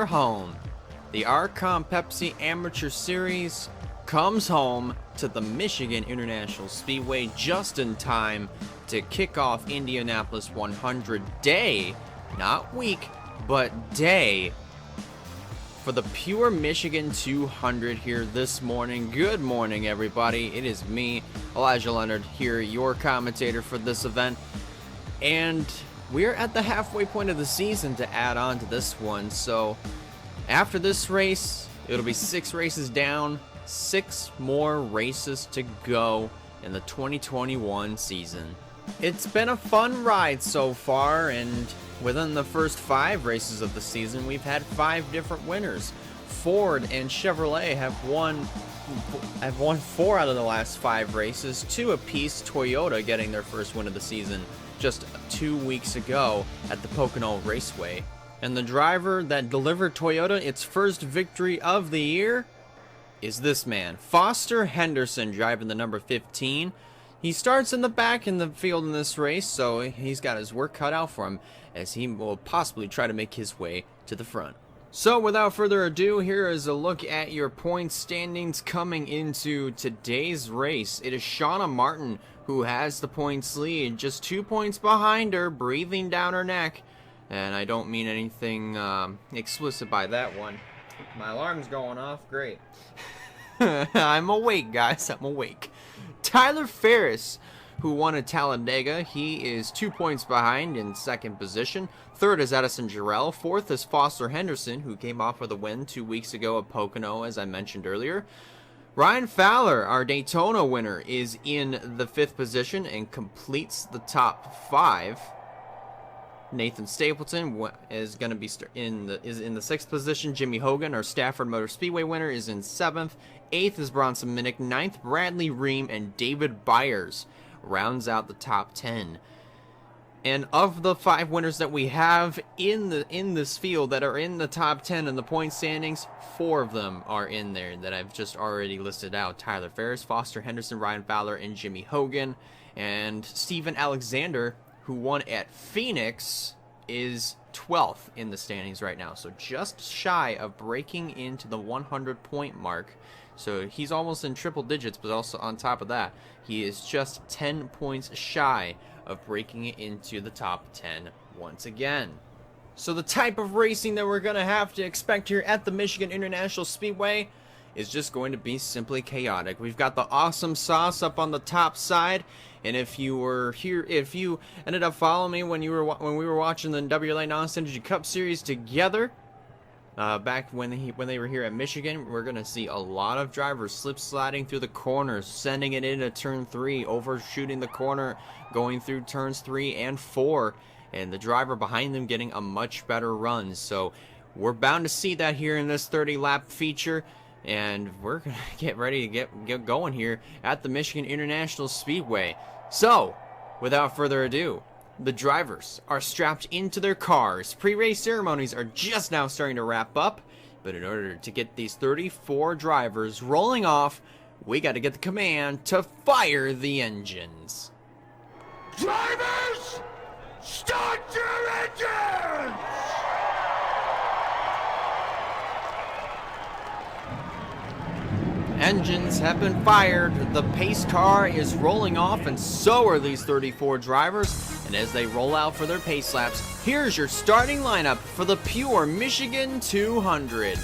home. The RCOM Pepsi Amateur Series comes home to the Michigan International Speedway just in time to kick off Indianapolis 100 day, not week, but day, for the pure Michigan 200 here this morning. Good morning, everybody. It is me, Elijah Leonard, here, your commentator for this event. And we're at the halfway point of the season to add on to this one. So after this race, it'll be 6 races down, 6 more races to go in the 2021 season. It's been a fun ride so far, and within the first 5 races of the season, we've had 5 different winners. Ford and Chevrolet have won 4 out of the last 5 races, 2 apiece, Toyota getting their first win of the season just 2 weeks ago at the Pocono Raceway. And the driver that delivered Toyota its first victory of the year is this man, Foster Henderson, driving the number 15. He starts in the back in the field in this race, so he's got his work cut out for him as he will possibly try to make his way to the front. So without further ado, here is a look at your point standings coming into today's race. It is Shawna Martin who has the points lead, just 2 points behind her, breathing down her neck. And I don't mean anything explicit by that one. My alarm's going off. Great. I'm awake, guys. I'm awake. Tyler Ferris, who won at Talladega, he is 2 points behind in second position. Third is Edison Jarrell. Fourth is Foster Henderson, who came off with a win 2 weeks ago at Pocono, as I mentioned earlier. Ryan Fowler, our Daytona winner, is in the 5th position and completes the top 5. Nathan Stapleton is going to be in the 6th position. Jimmy Hogan, our Stafford Motor Speedway winner, is in 7th. 8th is Bronson Minnick. 9th, Bradley Ream, and David Byers rounds out the top 10. And of the 5 winners that we have in this field that are in the top 10 in the point standings, 4 of them are in there that I've just already listed out. Tyler Ferris, Foster Henderson, Ryan Fowler, and Jimmy Hogan. And Steven Alexander, who won at Phoenix, is 12th in the standings right now. So just shy of breaking into the 100-point mark. So he's almost in triple digits, but also on top of that, he is just 10 points shy of breaking into the top 10 once again. So the type of racing that we're going to have to expect here at the Michigan International Speedway is just going to be simply chaotic. We've got the awesome sauce up on the top side, and if you were here, if you ended up following me when we were watching the WLA Non-Synergy Cup Series together, back when they were here at Michigan, we're gonna see a lot of drivers slip sliding through the corners, sending it into turn 3, overshooting the corner, going through turns 3 and 4, and the driver behind them getting a much better run. So we're bound to see that here in this 30-lap feature. And we're going to get ready to get going here at the Michigan International Speedway. So, without further ado, the drivers are strapped into their cars. Pre-race ceremonies are just now starting to wrap up. But in order to get these 34 drivers rolling off, we got to get the command to fire the engines. Drivers, start your engines! Engines have been fired, the pace car is rolling off, and so are these 34 drivers. And as they roll out for their pace laps, here's your starting lineup for the pure Michigan 200.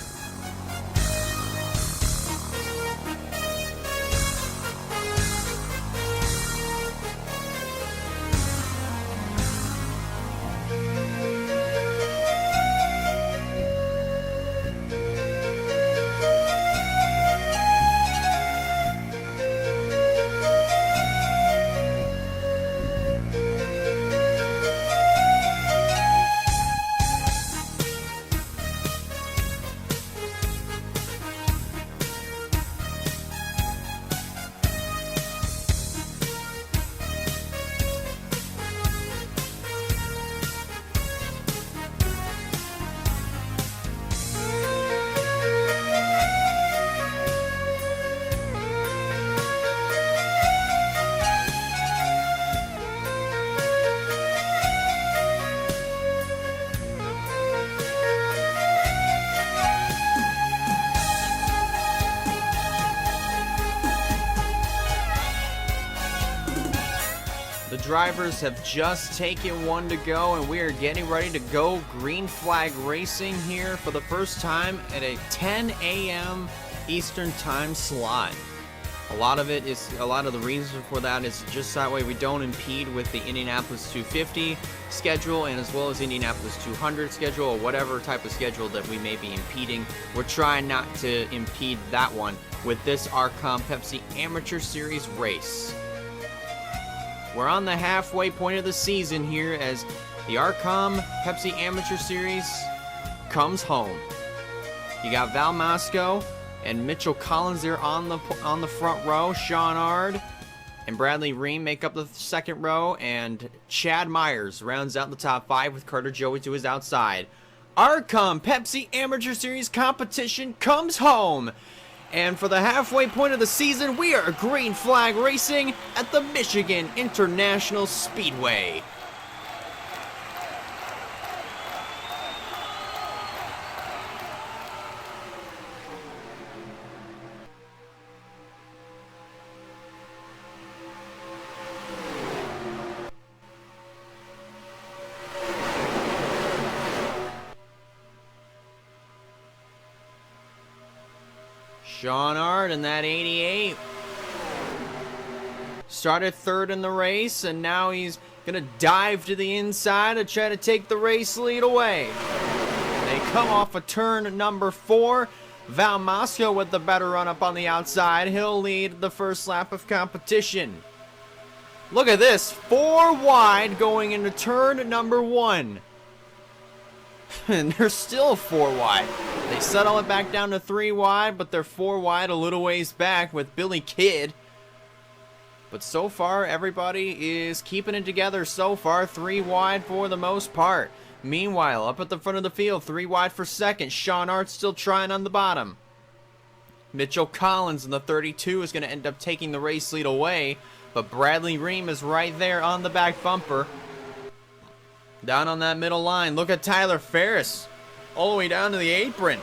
drivers have just taken one to go, and we are getting ready to go green flag racing here for the first time at a 10 a.m. Eastern time slot. A lot of the reason for that is just that way we don't impede with the Indianapolis 250 schedule, and as well as Indianapolis 200 schedule, or whatever type of schedule that we may be impeding. We're trying not to impede that one with this RCOM Pepsi Amateur Series race. We're on the halfway point of the season here as the RCOM Pepsi Amateur Series comes home. You got Val Mosco and Mitchell Collins there on the front row. Sean Ard and Bradley Ream make up the second row, and Chad Myers rounds out the top 5 with Carter Joey to his outside. RCOM Pepsi Amateur Series competition comes home, and for the halfway point of the season, we are green flag racing at the Michigan International Speedway. Sean Ard in that 88 started third in the race, and now he's gonna dive to the inside to try to take the race lead away. They come off of turn number 4. Val Mosco with the better run up on the outside. He'll lead the first lap of competition. Look at this, 4 wide going into turn number 1. And they're still 4 wide. They settle it back down to 3 wide, but they're 4 wide a little ways back with Billy Kidd. But so far, everybody is keeping it together so far. 3 wide for the most part. Meanwhile, up at the front of the field, 3 wide for second. Sean Ard still trying on the bottom. Mitchell Collins in the 32 is going to end up taking the race lead away, but Bradley Ream is right there on the back bumper. Down on that middle line, look at Tyler Ferris, all the way down to the apron.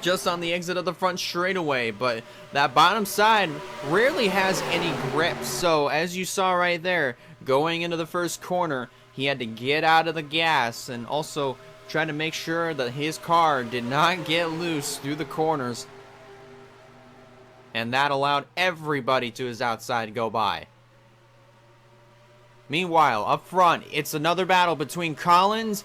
Just on the exit of the front straightaway, but that bottom side rarely has any grip. So as you saw right there, going into the first corner, he had to get out of the gas and also try to make sure that his car did not get loose through the corners. And that allowed everybody to his outside go by. Meanwhile, up front, it's another battle between Collins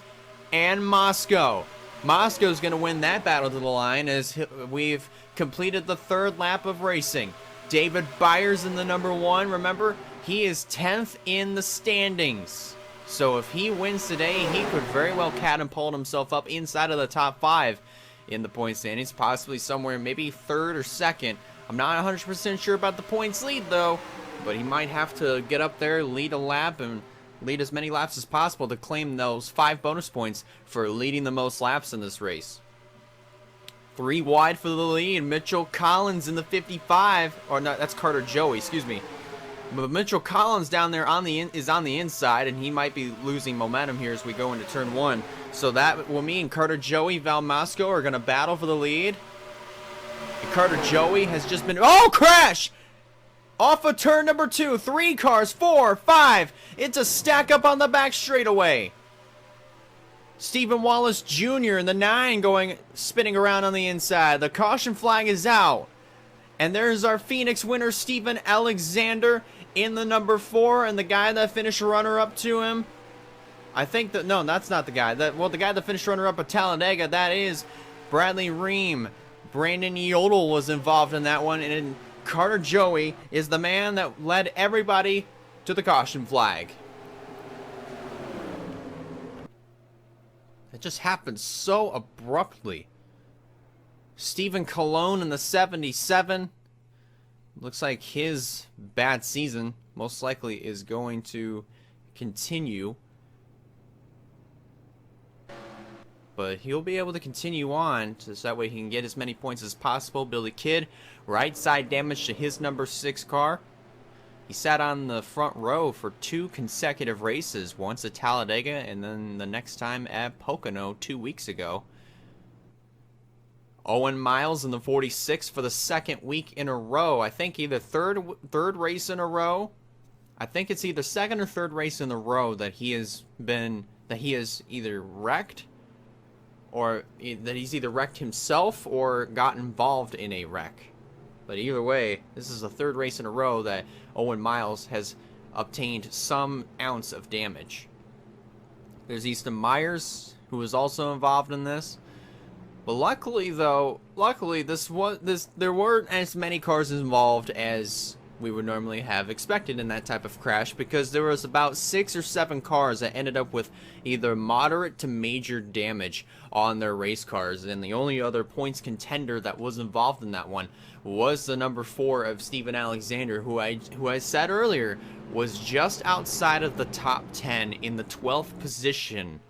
and Mosco. Mosco's going to win that battle to the line as we've completed the 3rd lap of racing. David Byers in the number 1. Remember, he is 10th in the standings. So if he wins today, he could very well catapult himself up inside of the top 5 in the point standings, possibly somewhere maybe 3rd or 2nd. I'm not 100% sure about the points lead, though. But he might have to get up there, lead a lap, and lead as many laps as possible to claim those 5 bonus points for leading the most laps in this race. 3 wide for the lead. Mitchell Collins in the 55. Or no, that's Carter Joey, excuse me. But Mitchell Collins down there is on the inside, and he might be losing momentum here as we go into turn 1. So that will mean Carter Joey, Val Mosco are going to battle for the lead. And Carter Joey has just been... Oh, crash! Off of turn number 2, 3 cars, 4, 5. It's a stack up on the back straightaway. Stephen Wallace Jr. in the 9 spinning around on the inside. The caution flag is out. And there's our Phoenix winner, Stephen Alexander, in the number 4. And the guy that finished runner-up to him, I think that, no, that's not the guy. The guy that finished runner-up at Talladega, that is Bradley Ream. Brandon Yodel was involved in that one, and Carter Joey is the man that led everybody to the caution flag. It just happened so abruptly. Stephen Colon in the 77. Looks like his bad season most likely is going to continue. But he'll be able to continue on so that way he can get as many points as possible. Billy Kidd, right side damage to his number 6 car. He sat on the front row for 2 consecutive races, once at Talladega and then the next time at Pocono 2 weeks ago. Owen Miles in the 46 for the 2nd week in a row. I think either third race in a row. I think it's either second or third race in a row that he has either wrecked, or that he's either wrecked himself or got involved in a wreck. But either way, this is the third race in a row that Owen Miles has obtained some ounce of damage. There's Easton Myers, who was also involved in this. But luckily there weren't as many cars involved as we would normally have expected in that type of crash, because there was about 6 or 7 cars that ended up with either moderate to major damage on their race cars, and the only other points contender that was involved in that one was the number 4 of Steven Alexander, who I said earlier was just outside of the top 10 in the 12th position,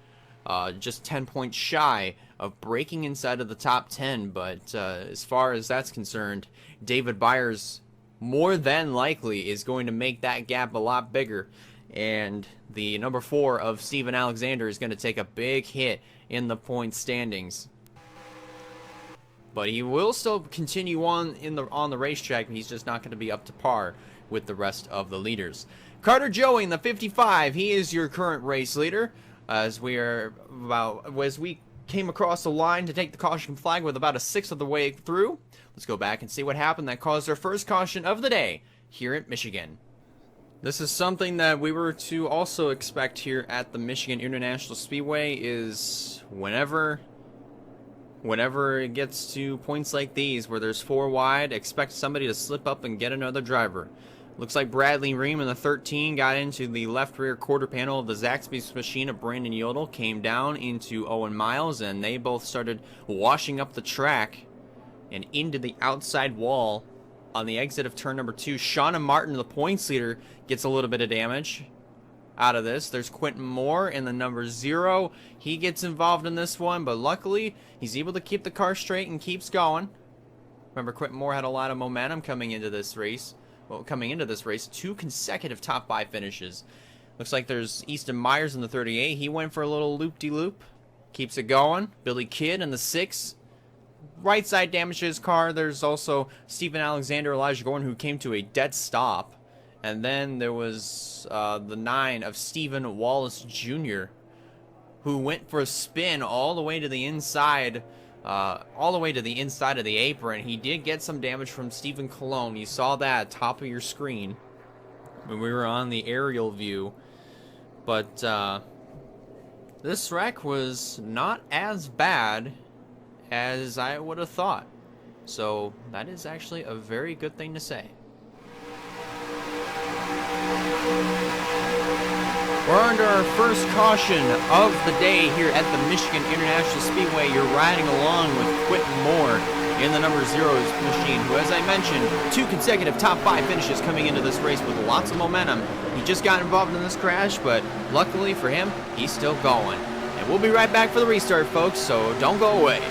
just 10 points shy of breaking inside of the top 10. But as far as that's concerned, David Byers more than likely is going to make that gap a lot bigger, and the number 4 of Steven Alexander is going to take a big hit in the point standings. But he will still continue on on the racetrack, but he's just not going to be up to par with the rest of the leaders. Carter Joey in the 55, he is your current race leader, as we came across the line to take the caution flag with about a sixth of the way through. Let's go back and see what happened that caused our first caution of the day here at Michigan. This is something that we were to also expect here at the Michigan International Speedway, is whenever it gets to points like these where there's 4 wide, expect somebody to slip up and get another driver. Looks like Bradley Ream in the 13 got into the left rear quarter panel of the Zaxby's machine of Brandon Yodel, came down into Owen Miles, and they both started washing up the track and into the outside wall on the exit of turn number 2. Shawna Martin, the points leader, gets a little bit of damage out of this. There's Quentin Moore in the number 0. He gets involved in this one, but luckily he's able to keep the car straight and keeps going. Remember, Quentin Moore had a lot of momentum coming into this race. 2 consecutive top 5 finishes. Looks like there's Easton Myers in the 38. He went for a little loop-de-loop. Keeps it going. Billy Kidd in the 6. Right side damage to his car. There's also Steven Alexander, Elijah Gordon, who came to a dead stop. And then there was the 9 of Stephen Wallace Jr., who went for a spin all the way to the inside of the apron. He did get some damage from Stephen Cologne. You saw that at top of your screen when we were on the aerial view. But this wreck was not as bad as I would have thought. So that is actually a very good thing to say. We're under our first caution of the day here at the Michigan International Speedway. You're riding along with Quentin Moore in the number 0 machine, who, as I mentioned, 2 consecutive top 5 finishes coming into this race with lots of momentum. He just got involved in this crash, but luckily for him, he's still going. And we'll be right back for the restart, folks, so don't go away.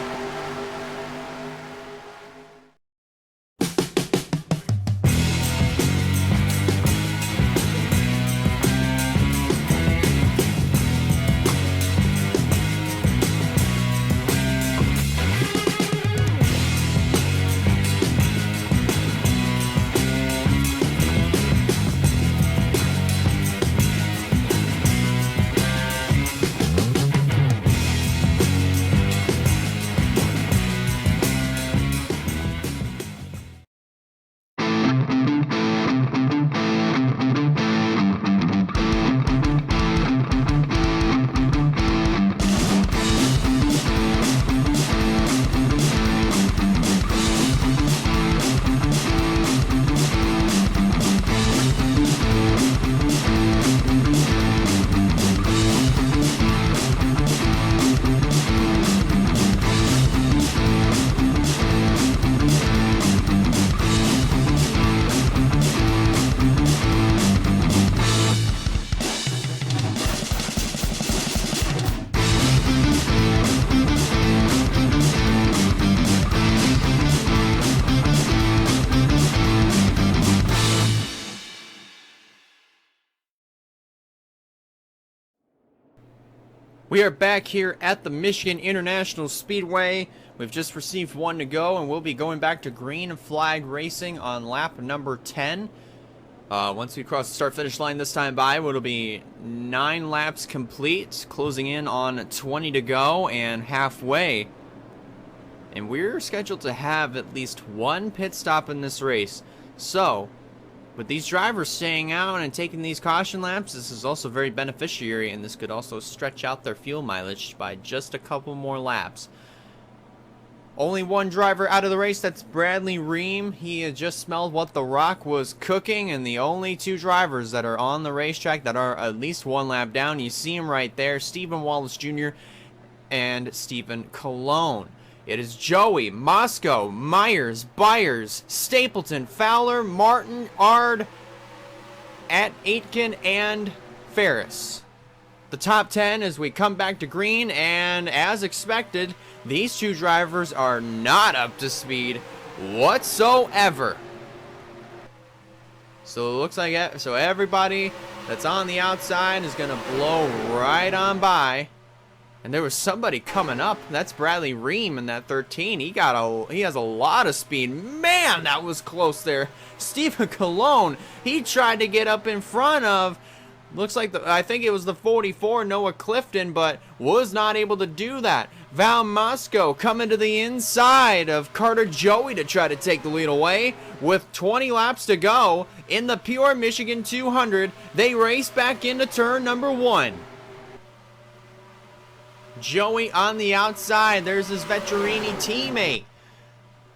We are back here at the Michigan International Speedway. We've just received 1 to go, and we'll be going back to green flag racing on lap number 10. Once we cross the start-finish line this time by, it'll be 9 laps complete, closing in on 20 to go and halfway. And we're scheduled to have at least one pit stop in this race. So, with these drivers staying out and taking these caution laps, this is also very beneficiary, and this could also stretch out their fuel mileage by just a couple more laps. Only one driver out of the race, that's Bradley Ream. He had just smelled what the Rock was cooking, and the only 2 drivers that are on the racetrack that are at least 1 lap down, you see him right there, Stephen Wallace Jr. and Stephen Colon. It is Joey, Moscow, Myers, Byers, Stapleton, Fowler, Martin, Ard, Aitken, and Ferris. The top 10 as we come back to green, and as expected, these 2 drivers are not up to speed whatsoever. So it looks like everybody that's on the outside is going to blow right on by. And there was somebody coming up. That's Bradley Ream in that 13. He has a lot of speed. Man, that was close there. Stephen Colon, he tried to get up in front of, looks like I think it was the 44, Noah Clifton, but was not able to do that. Val Moscow coming to the inside of Carter Joey to try to take the lead away. With 20 laps to go in the pure Michigan 200, they race back into turn number 1. Joey on the outside. There's his Vetturini teammate.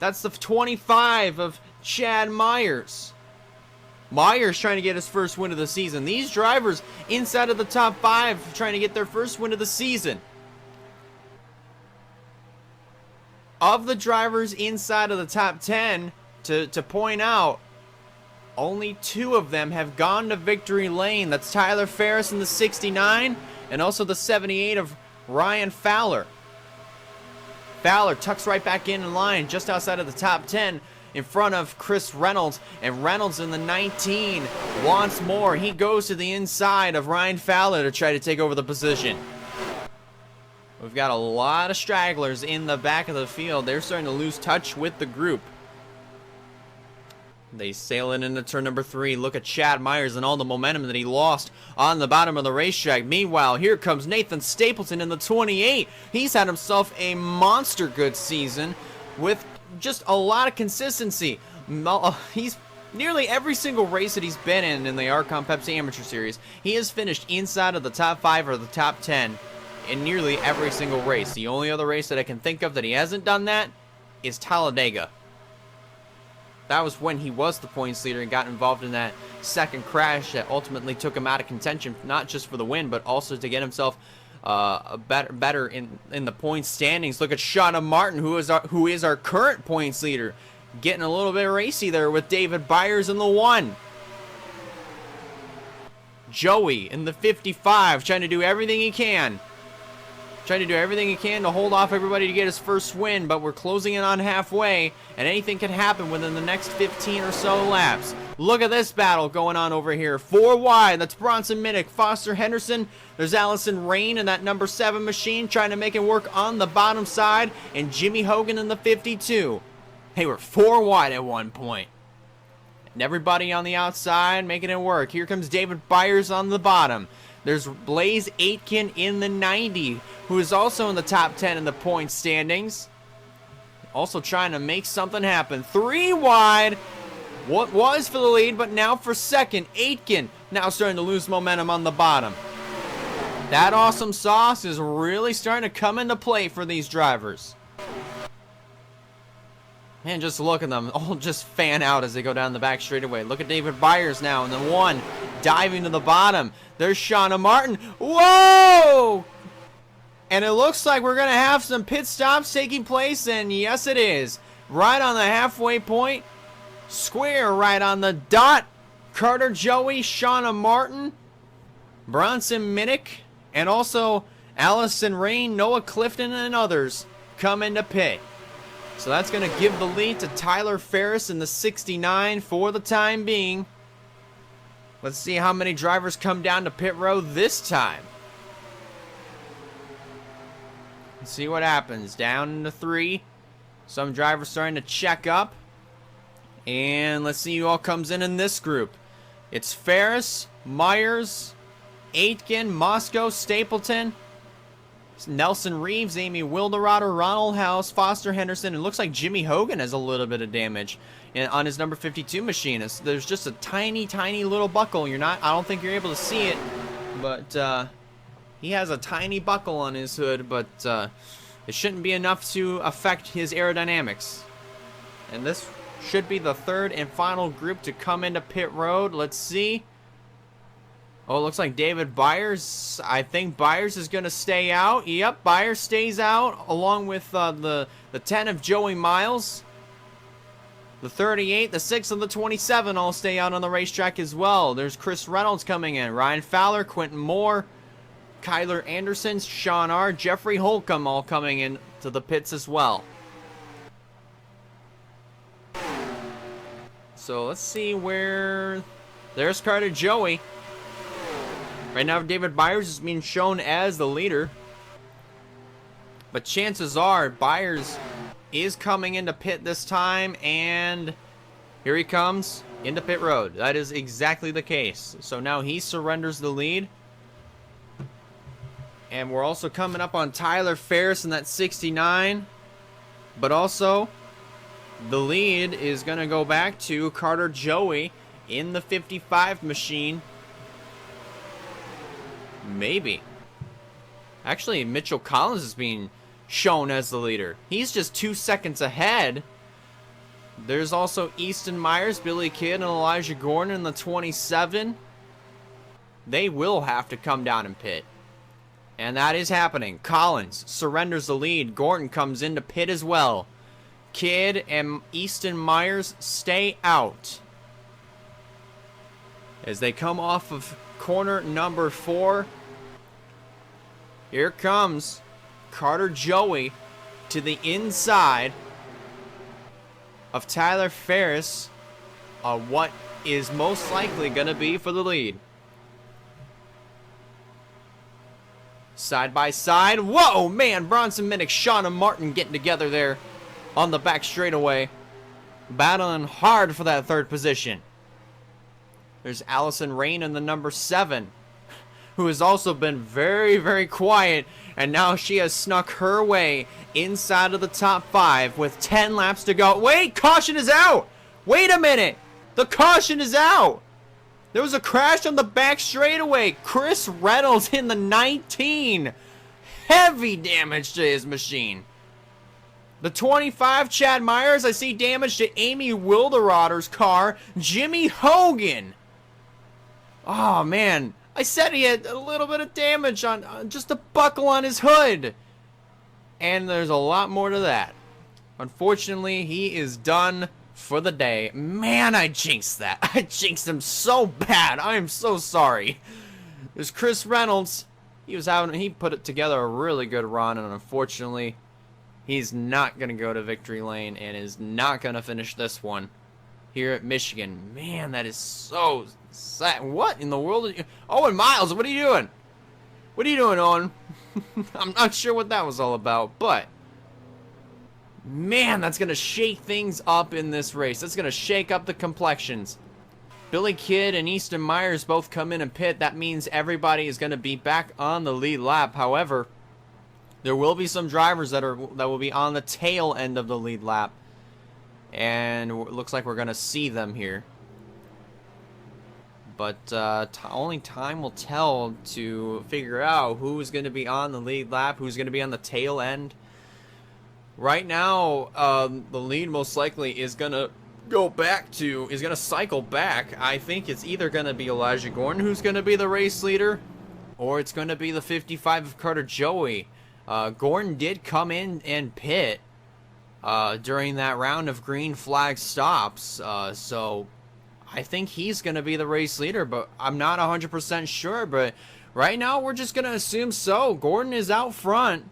That's the 25 of Chad Myers. Myers trying to get his first win of the season. These drivers inside of the top 5 trying to get their first win of the season. Of the drivers inside of the top 10, to point out, only 2 of them have gone to victory lane. That's Tyler Ferris in the 69 and also the 78 of Ryan Fowler. Fowler tucks right back in line just outside of the top 10 in front of Chris Reynolds, and Reynolds in the 19 wants more. He goes to the inside of Ryan Fowler to try to take over the position. We've got a lot of stragglers in the back of the field. They're starting to lose touch with the group. They sail it into turn number 3. Look at Chad Myers and all the momentum that he lost on the bottom of the racetrack. Meanwhile, here comes Nathan Stapleton in the 28. He's had himself a monster good season with just a lot of consistency. He's nearly every single race that he's been in the RCOM Pepsi Amateur Series, he has finished inside of the top 5 or the top 10 in nearly every single race. The only other race that I can think of that he hasn't done that is Talladega. That was when he was the points leader and got involved in that second crash that ultimately took him out of contention, not just for the win, but also to get himself better in the points standings. Look at Shawna Martin, who is our current points leader, getting a little bit racy there with David Byers in the 1. Joey in the 55, trying to do everything he can. To hold off everybody to get his first win, but we're closing in on halfway, and anything can happen within the next 15 or so laps. Look at this battle going on over here. 4 wide, that's Bronson Minnick, Foster Henderson. There's Allison Rain in that number 7 machine trying to make it work on the bottom side, and Jimmy Hogan in the 52. They were 4 wide at one point. And everybody on the outside making it work. Here comes David Byers on the bottom. There's Blaze Aitken in the 90, who is also in the top 10 in the points standings. Also trying to make something happen. 3 wide. What was for the lead, but now for second. Aitken now starting to lose momentum on the bottom. That awesome sauce is really starting to come into play for these drivers. Man, just look at them all just fan out as they go down the back straightaway. Look at David Byers now in the 1, diving to the bottom. There's Shawna Martin. Whoa! And it looks like we're going to have some pit stops taking place, and yes it is. Right on the halfway point. Square right on the dot. Carter Joey, Shawna Martin, Bronson Minnick, and also Allison Rain, Noah Clifton, and others come into pit. So that's going to give the lead to Tyler Ferris in the 69 for the time being. Let's see how many drivers come down to pit road this time. Let's see what happens. Down into 3. Some drivers starting to check up. And let's see who all comes in this group. It's Ferris, Myers, Aitken, Moscow, Stapleton, Nelson Reeves, Amy Wilderauer, Ronald House, Foster Henderson. It looks like Jimmy Hogan has a little bit of damage on his number 52 machine. There's just a tiny, tiny little buckle. I don't think you're able to see it, but he has a tiny buckle on his hood, but it shouldn't be enough to affect his aerodynamics. And this should be the third and final group to come into pit road. Let's see. Oh, it looks like David Byers. I think Byers is going to stay out. Yep, Byers stays out along with the 10 of Joey Miles. The 38, the 6, and the 27 all stay out on the racetrack as well. There's Chris Reynolds coming in. Ryan Fowler, Quentin Moore, Kyler Anderson, Sean R., Jeffrey Holcomb all coming in to the pits as well. So let's see where... There's Carter Joey. Right now, David Byers is being shown as the leader. But chances are, Byers is coming into pit this time, and here he comes into pit road. That is exactly the case. So now he surrenders the lead. And we're also coming up on Tyler Ferris in that 69. But also, the lead is going to go back to Carter Joey in the 55 machine. Maybe. Actually, Mitchell Collins is being shown as the leader. He's just 2 seconds ahead. There's also Easton Myers, Billy Kidd, and Elijah Gordon in the 27. They will have to come down and pit. And that is happening. Collins surrenders the lead. Gordon comes into pit as well. Kidd and Easton Myers stay out as they come off of corner number 4. Here comes Carter Joey to the inside of Tyler Ferris on what is most likely going to be for the lead. Side by side. Whoa, man. Bronson Minnick, Shawna Martin getting together there on the back straightaway. Battling hard for that third position. There's Allison Rain in the number 7, who has also been very, very quiet. And now she has snuck her way inside of the top 5 with 10 laps to go. Wait, caution is out. Wait a minute. The caution is out. There was a crash on the back straightaway. Chris Reynolds in the 19. Heavy damage to his machine. The 25, Chad Myers. I see damage to Amy Wilderauer's car. Jimmy Hogan. Oh, man. I said he had a little bit of damage on just a buckle on his hood. And there's a lot more to that. Unfortunately, he is done for the day. Man, I jinxed that. I jinxed him so bad. I am so sorry. There's Chris Reynolds. He put it together a really good run, and unfortunately, he's not going to go to victory lane and is not going to finish this one here at Michigan. Man, that is so sad. What in the world are you... Owen Miles, what are you doing? What are you doing, Owen? I'm not sure what that was all about, but man, that's going to shake things up in this race. That's going to shake up the complexions. Billy Kidd and Easton Myers both come in and pit. That means everybody is going to be back on the lead lap. However, there will be some drivers that will be on the tail end of the lead lap. And it looks like we're going to see them here. But only time will tell to figure out who's going to be on the lead lap, who's going to be on the tail end. Right now, the lead most likely is going to cycle back. I think it's either going to be Elijah Gordon who's going to be the race leader, or it's going to be the 55 of Carter Joey. Gordon did come in and pit during that round of green flag stops, so I think he's going to be the race leader, but I'm not 100% sure. But right now, we're just going to assume so. Gordon is out front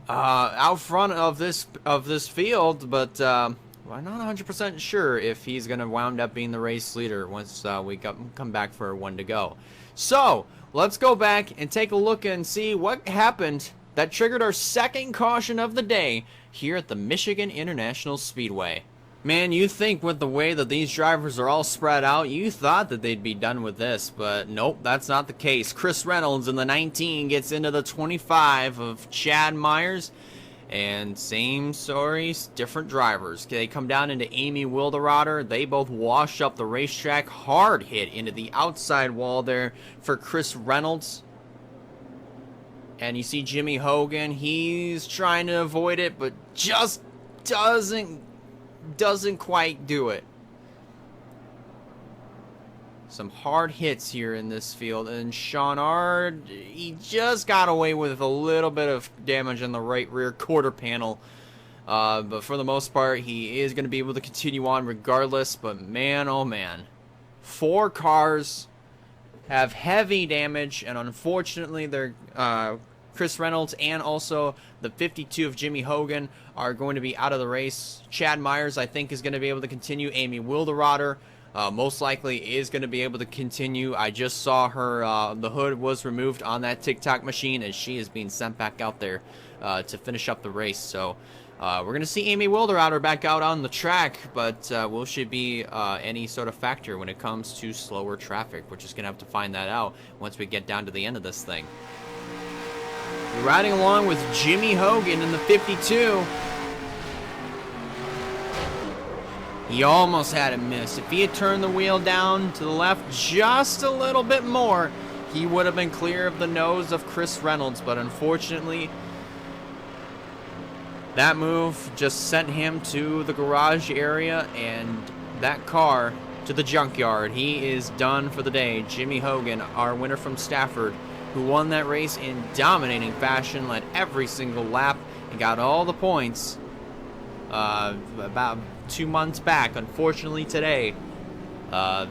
of this field, but I'm not 100% sure if he's going to wound up being the race leader once we come back for one to go. So let's go back and take a look and see what happened that triggered our second caution of the day here at the Michigan International Speedway. Man, you think with the way that these drivers are all spread out, you thought that they'd be done with this, but nope, that's not the case. Chris Reynolds in the 19 gets into the 25 of Chad Myers, and same story, different drivers. They come down into Amy Wilderotter. They both wash up the racetrack. Hard hit into the outside wall there for Chris Reynolds. And you see Jimmy Hogan, he's trying to avoid it, but just doesn't quite do it. Some hard hits here in this field, and Shawna, he just got away with a little bit of damage on the right rear quarter panel, but for the most part he is going to be able to continue on regardless. But man, oh man, 4 cars have heavy damage, and unfortunately they're Chris Reynolds and also the 52 of Jimmy Hogan are going to be out of the race. Chad Myers, I think, is going to be able to continue. Amy Wilderotter most likely is going to be able to continue. I just saw her, the hood was removed on that TikTok machine, as she is being sent back out there to finish up the race. So we're going to see Amy Wilderotter back out on the track, but will she be any sort of factor when it comes to slower traffic? We're just going to have to find that out once we get down to the end of this thing. We're riding along with Jimmy Hogan in the 52. He almost had it miss. If he had turned the wheel down to the left just a little bit more, he would have been clear of the nose of Chris Reynolds. But unfortunately, that move just sent him to the garage area and that car to the junkyard. He is done for the day. Jimmy Hogan, our winner from Stafford, who won that race in dominating fashion, led every single lap and got all the points about 2 months back. Unfortunately today, that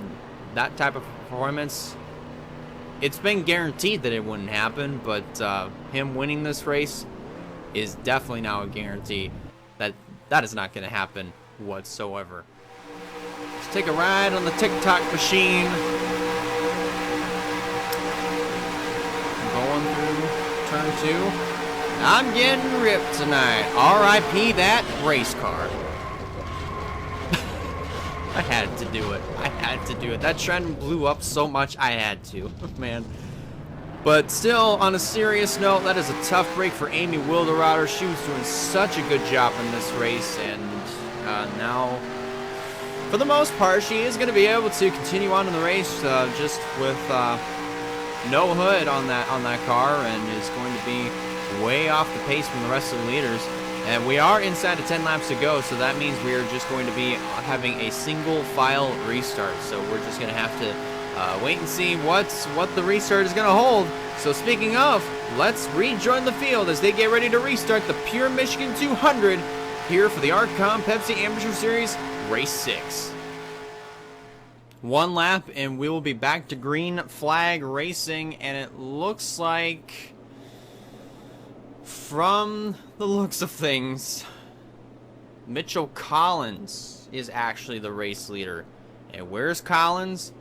type of performance, it's been guaranteed that it wouldn't happen, but him winning this race is definitely now a guarantee that that is not going to happen whatsoever. Let's take a ride on the TikTok machine. Going through turn 2. I'm getting ripped tonight. R.I.P. that race car. I had to do it. I had to do it. That trend blew up so much, I had to. Man. But still, on a serious note, that is a tough break for Amy Wilderotter. She was doing such a good job in this race, and now, for the most part, she is going to be able to continue on in the race just with no hood on that car, and is going to be way off the pace from the rest of the leaders. And we are inside of 10 laps to go, so that means we are just going to be having a single file restart. So we're just going to have to wait and see what the restart is going to hold. So speaking of, let's rejoin the field as they get ready to restart the Pure Michigan 200 here for the RCOM Pepsi Amateur Series Race 6. 1 lap and we will be back to green flag racing, and it looks like, from the looks of things, Mitchell Collins is actually the race leader. And where's Collins?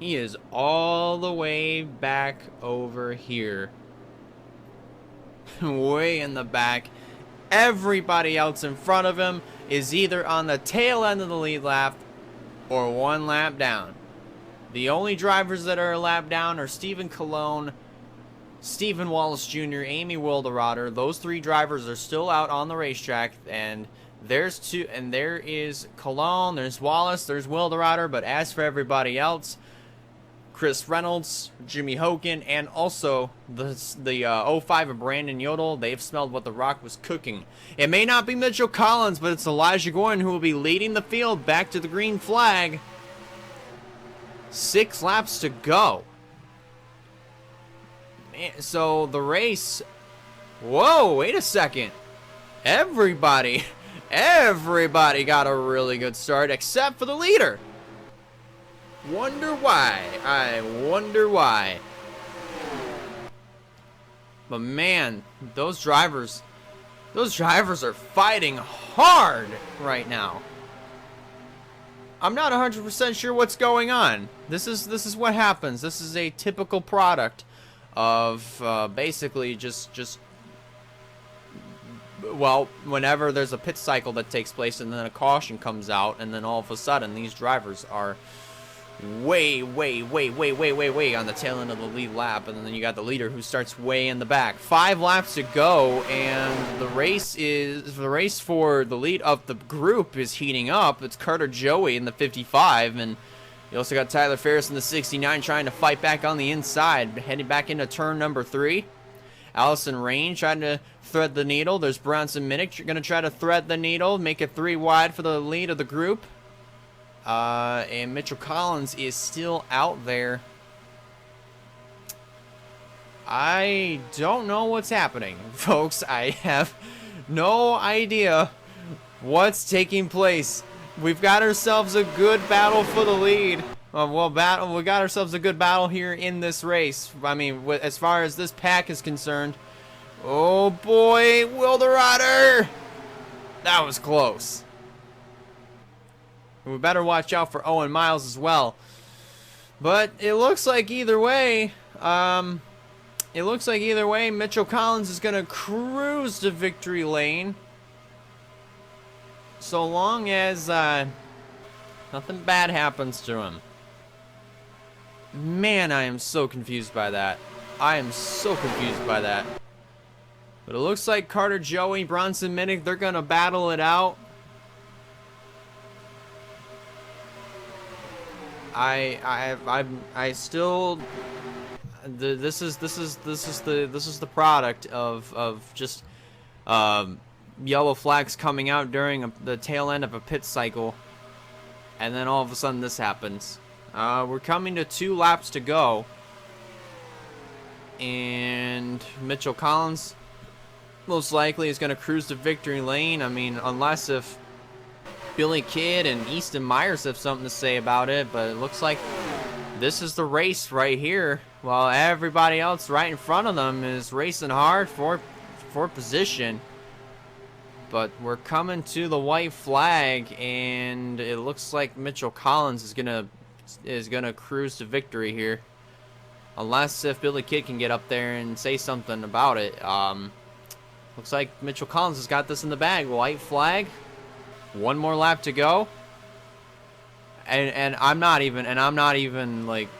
He is all the way back over here. Way in the back. Everybody else in front of him is either on the tail end of the lead lap or 1 lap down. The only drivers that are a lap down are Stephen Colon, Stephen Wallace Jr., Amy Wilderotter. Those 3 drivers are still out on the racetrack, and there is Colon, there's Wallace, there's Wilderotter. But as for everybody else, Chris Reynolds, Jimmy Hogan, and also the 05 of Brandon Yodel, they've smelled what the Rock was cooking. It may not be Mitchell Collins, but it's Elijah Gordon who will be leading the field back to the green flag. 6 laps to go. Man, so the race... Whoa, wait a second. Everybody got a really good start except for the leader. Wonder why. I wonder why. But man, those drivers are fighting hard right now. I'm not 100% sure what's going on. This is what happens. This is a typical product of basically just well, whenever there's a pit cycle that takes place and then a caution comes out, and then all of a sudden these drivers are way on the tail end of the lead lap, and then you got the leader who starts way in the back. 5 laps to go, and the race for the lead of the group is heating up. It's Carter Joey in the 55, and you also got Tyler Ferris in the 69 trying to fight back on the inside, heading back into turn number 3. Allison Rain trying to thread the needle. There's Bronson Minnick going to try to thread the needle, make it 3 wide for the lead of the group. And Mitchell Collins is still out there. I don't know what's happening, folks. I have no idea what's taking place. We've got ourselves a good battle for the lead. We got ourselves a good battle here in this race. I mean, as far as this pack is concerned. Oh boy, Will the Rider! That was close. We better watch out for Owen Miles as well. But it looks like either way, Mitchell Collins is going to cruise to victory lane. So long as nothing bad happens to him. Man, I am so confused by that. I am so confused by that. But it looks like Carter Joey, Bronson Minnick, they're going to battle it out. I still, this is the product of just yellow flags coming out during the tail end of a pit cycle, and then all of a sudden this happens. We're coming to 2 laps to go, and Mitchell Collins most likely is going to cruise to victory lane. I mean, unless if Billy Kidd and Easton Myers have something to say about it, but it looks like this is the race right here, while everybody else right in front of them is racing hard for position. But we're coming to the white flag, and it looks like Mitchell Collins is gonna cruise to victory here, unless if Billy Kidd can get up there and say something about it. Looks like Mitchell Collins has got this in the bag. White flag. 1 more lap to go, and I'm not even like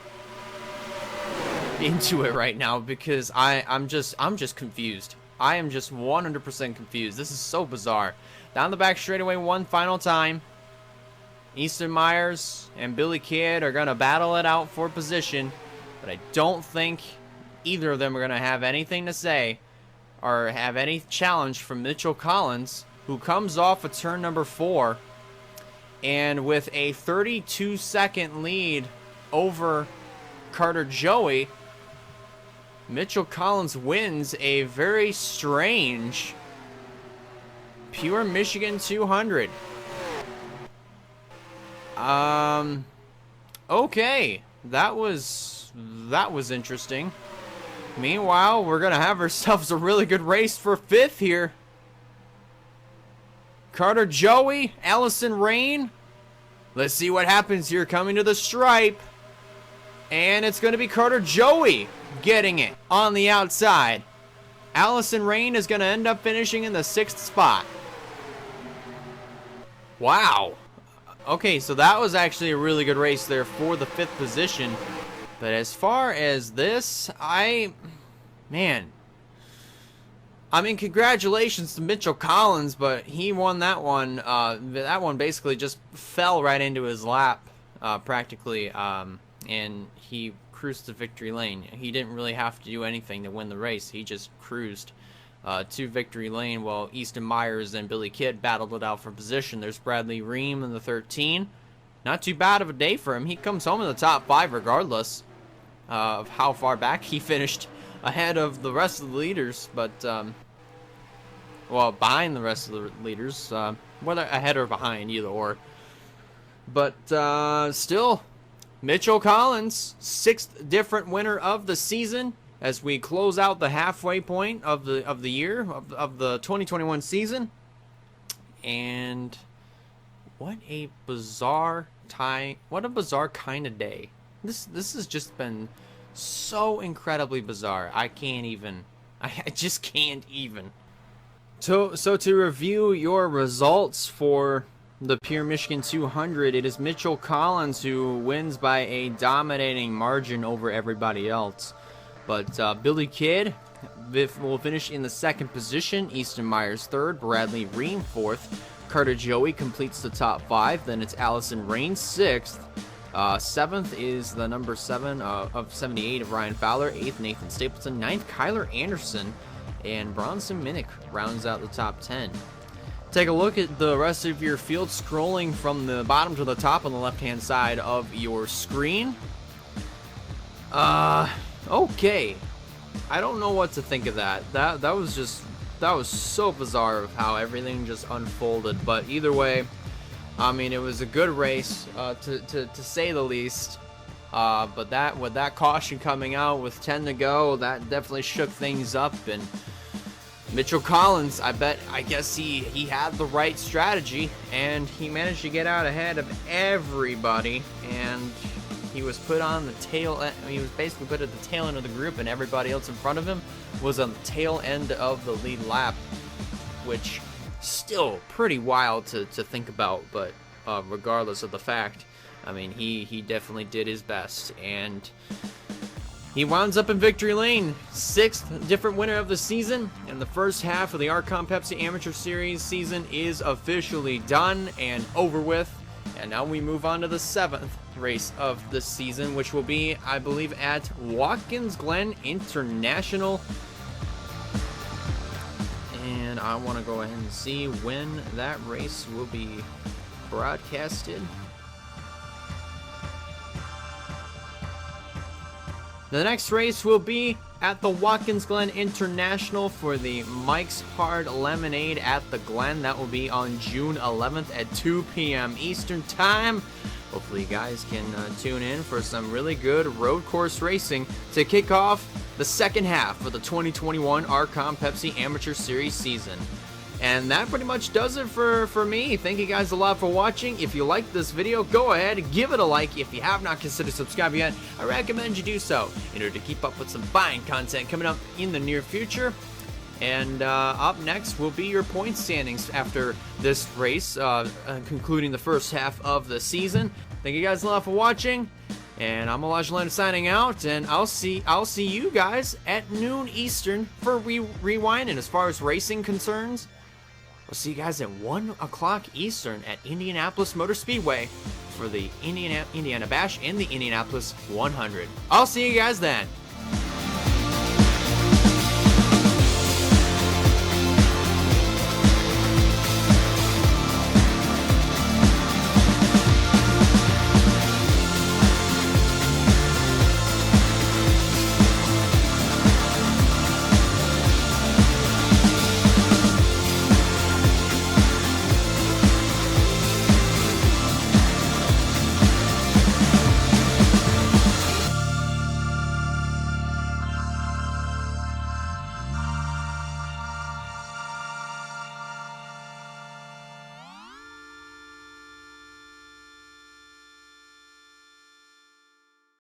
into it right now because I'm just confused. I am just 100% confused. This is so bizarre. Down the back straightaway one final time. Easton Myers and Billy Kidd are gonna battle it out for position, but I don't think either of them are gonna have anything to say or have any challenge from Mitchell Collins, who comes off of turn number 4, and with a 32-second lead over Carter Joey, Mitchell Collins wins a very strange Pure Michigan 200. Okay, that was interesting. Meanwhile, we're gonna have ourselves a really good race for 5th here. Carter Joey, Allison Rain. Let's see what happens here coming to the stripe. And it's going to be Carter Joey getting it on the outside. Allison Rain is going to end up finishing in the 6th spot. Wow. Okay, so that was actually a really good race there for the 5th position. But as far as this, man, I mean, congratulations to Mitchell Collins, but he won that one. That one basically just fell right into his lap, practically, and he cruised to victory lane. He didn't really have to do anything to win the race. He just cruised to victory lane, while Easton Myers and Billy Kidd battled it out for position. There's Bradley Ream in the 13. Not too bad of a day for him. He comes home in the top 5 regardless of how far back he finished ahead of the rest of the leaders, but well, behind the rest of the leaders, whether ahead or behind, either or. But still, Mitchell Collins, 6th different winner of the season, as we close out the halfway point of the year of the 2021 season. And what a bizarre time! What a bizarre kind of day. This has just been so incredibly bizarre. I just can't even. So to review your results for the Pure Michigan 200, it is Mitchell Collins who wins by a dominating margin over everybody else. But Billy Kidd will finish in the second position, Easton Myers third, Bradley Ream fourth, Carter Joey completes the top five, then it's Allison Rain sixth, seventh is the number 7 of 78 of Ryan Fowler, eighth Nathan Stapleton, ninth Kyler Anderson, and Bronson Minnick rounds out the top 10. Take a look at the rest of your field, scrolling from the bottom to the top on the left-hand side of your screen. Okay. I don't know what to think of that. That was so bizarre of how everything just unfolded. But either way, I mean, it was a good race, to say the least. But that with that caution coming out with 10 to go, that definitely shook things up. And Mitchell Collins, I guess he had the right strategy, and he managed to get out ahead of everybody, and he was put on the tail end. He was basically put at the tail end of the group, and everybody else in front of him was on the tail end of the lead lap, which still pretty wild to think about. But regardless of the fact, I mean, he definitely did his best, and he winds up in victory lane. Sixth different winner of the season, and the first half of the RCOM Pepsi Amateur Series season is officially done and over with. And now we move on to the 7th race of the season, which will be, I believe, at Watkins Glen International. And I want to go ahead and see when that race will be broadcasted. The next race will be at the Watkins Glen International for the Mike's Hard Lemonade at the Glen. That will be on June 11th at 2 p.m. Eastern Time. Hopefully you guys can tune in for some really good road course racing to kick off the second half of the 2021 RCOM Pepsi Amateur Series season. And that pretty much does it for me. Thank you guys a lot for watching. If you liked this video, go ahead and give it a like. If you have not considered subscribing yet, I recommend you do so in order to keep up with some buying content coming up in the near future. And up next will be your point standings after this race, concluding the first half of the season. Thank you guys a lot for watching. And I'm Elijah Leonard signing out, and I'll see you guys at noon Eastern for Rewind. And as far as racing concerns, we'll see you guys at 1 o'clock Eastern at Indianapolis Motor Speedway for the Indiana Bash and the Indianapolis 100. I'll see you guys then.